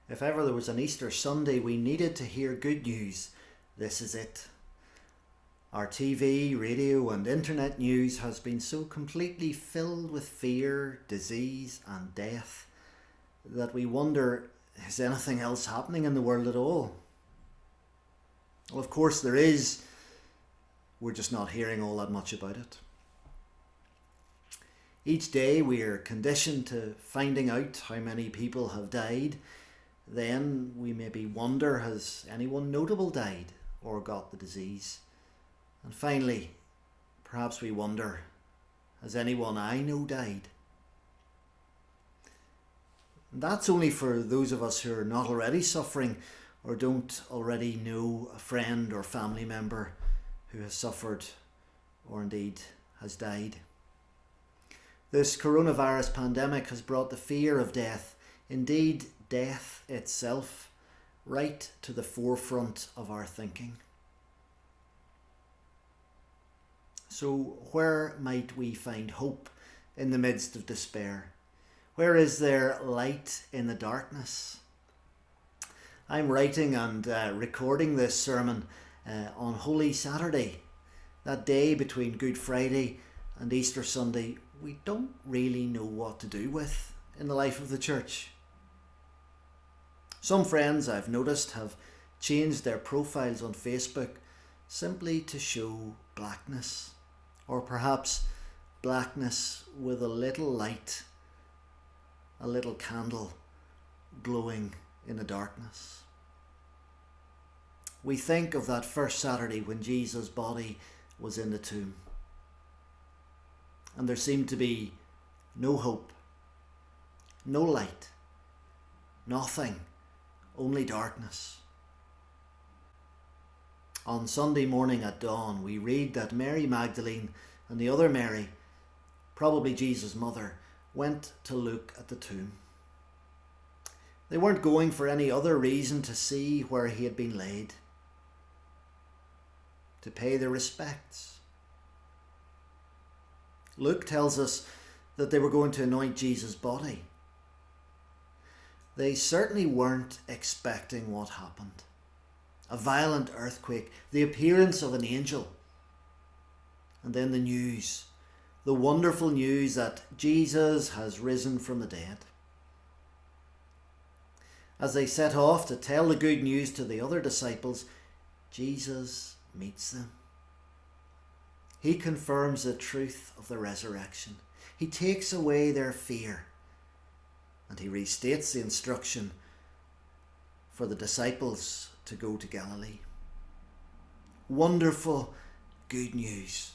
If ever there was an Easter Sunday we needed to hear good news, this is it. Our TV, radio and internet news has been so completely filled with fear, disease and death that we wonder, is anything else happening in the world at all? Well, of course there is. We're just not hearing all that much about it. Each day we are conditioned to finding out how many people have died. Then we maybe wonder, has anyone notable died or got the disease? And finally, perhaps we wonder, has anyone I know died? And that's only for those of us who are not already suffering or don't already know a friend or family member who has suffered or indeed has died. This coronavirus pandemic has brought the fear of death, indeed death itself, right to the forefront of our thinking. So where might we find hope in the midst of despair? Where is there light in the darkness? I'm writing and recording this sermon on Holy Saturday, that day between Good Friday and Easter Sunday. We don't really know what to do with in the life of the church. Some friends I've noticed have changed their profiles on Facebook simply to show blackness, or perhaps blackness with a little light, a little candle glowing in the darkness. We think of that first Saturday when Jesus' body was in the tomb, and there seemed to be no hope, no light, nothing, only darkness. On Sunday morning at dawn, we read that Mary Magdalene and the other Mary, probably Jesus' mother, went to look at the tomb. They weren't going for any other reason to see where he had been laid, to pay their respects. Luke tells us that they were going to anoint Jesus' body. They certainly weren't expecting what happened. A violent earthquake, the appearance of an angel, and then the news, the wonderful news that Jesus has risen from the dead. As they set off to tell the good news to the other disciples, Jesus meets them. He confirms the truth of the resurrection. He takes away their fear, and he restates the instruction for the disciples to go to Galilee. Wonderful good news.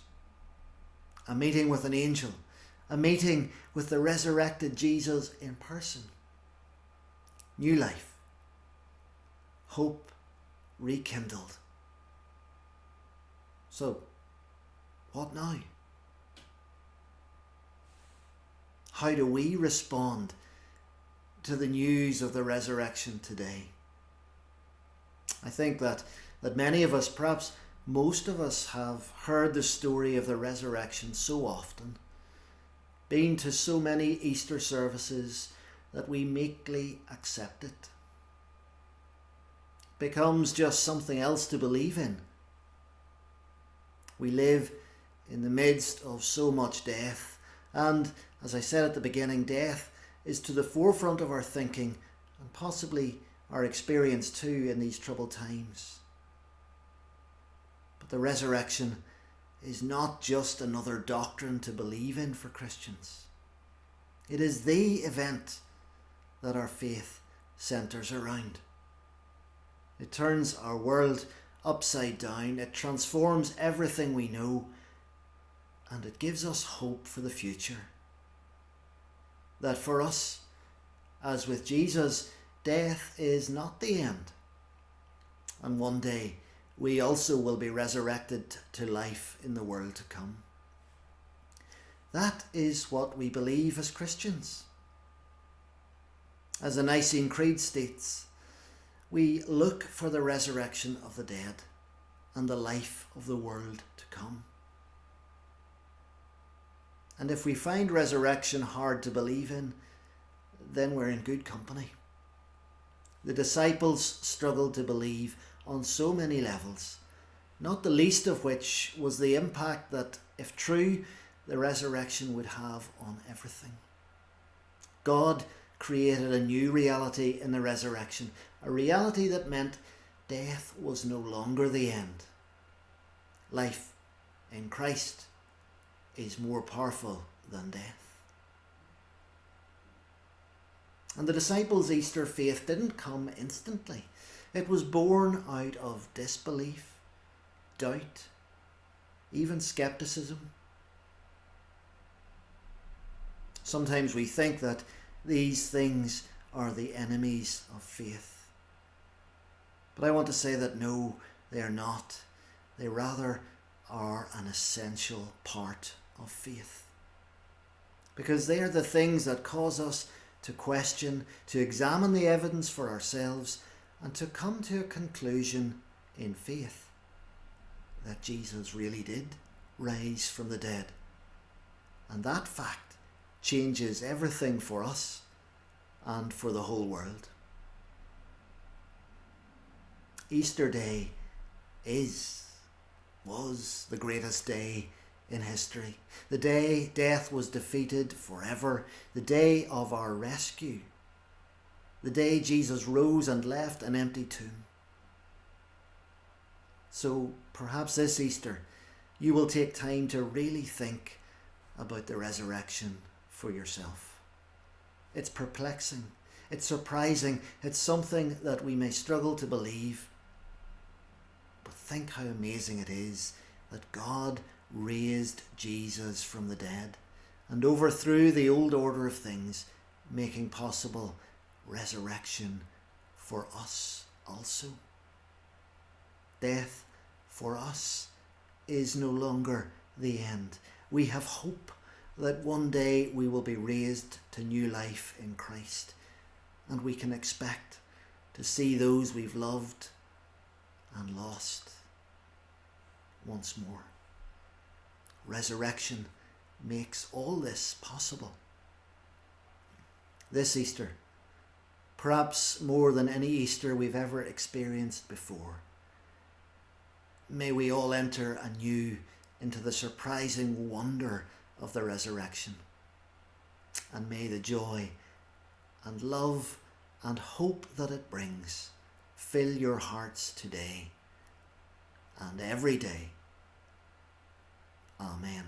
A meeting with an angel, a meeting with the resurrected Jesus in person. New life, hope rekindled. So, what now? How do we respond to the news of the resurrection today? I think that many of us, perhaps most of us, have heard the story of the resurrection so often, been to so many Easter services that we meekly accept it. Becomes just something else to believe in. We live in the midst of so much death, and as I said at the beginning, death is to the forefront of our thinking and possibly our experience too in these troubled times. But the resurrection is not just another doctrine to believe in for Christians. It is the event that our faith centres around. It turns our world upside down, it transforms everything we know, and it gives us hope for the future. That for us, as with Jesus, death is not the end. And one day we also will be resurrected to life in the world to come. That is what we believe as Christians. As the Nicene Creed states, we look for the resurrection of the dead and the life of the world to come. And if we find resurrection hard to believe in, then we're in good company. The disciples struggled to believe on so many levels, not the least of which was the impact that, if true, the resurrection would have on everything. God created a new reality in the resurrection, a reality that meant death was no longer the end. Life in Christ is more powerful than death. And the disciples' Easter faith didn't come instantly. It was born out of disbelief, doubt, even skepticism. Sometimes we think that these things are the enemies of faith. But I want to say that no, they are not. They rather are an essential part of faith. Because they are the things that cause us to question, to examine the evidence for ourselves, and to come to a conclusion in faith that Jesus really did rise from the dead. And that fact changes everything for us and for the whole world. Easter Day was the greatest day in history. The day death was defeated forever. The day of our rescue. The day Jesus rose and left an empty tomb. So perhaps this Easter you will take time to really think about the resurrection for yourself. It's perplexing. It's surprising. It's something that we may struggle to believe. But think how amazing it is that God raised Jesus from the dead and overthrew the old order of things, making possible resurrection for us also. Death for us is no longer the end. We have hope that one day we will be raised to new life in Christ, and we can expect to see those we've loved and lost once more. Resurrection makes all this possible. This Easter, perhaps more than any Easter we've ever experienced before, may we all enter anew into the surprising wonder of the resurrection. And may the joy and love and hope that it brings fill your hearts today and every day. Amen.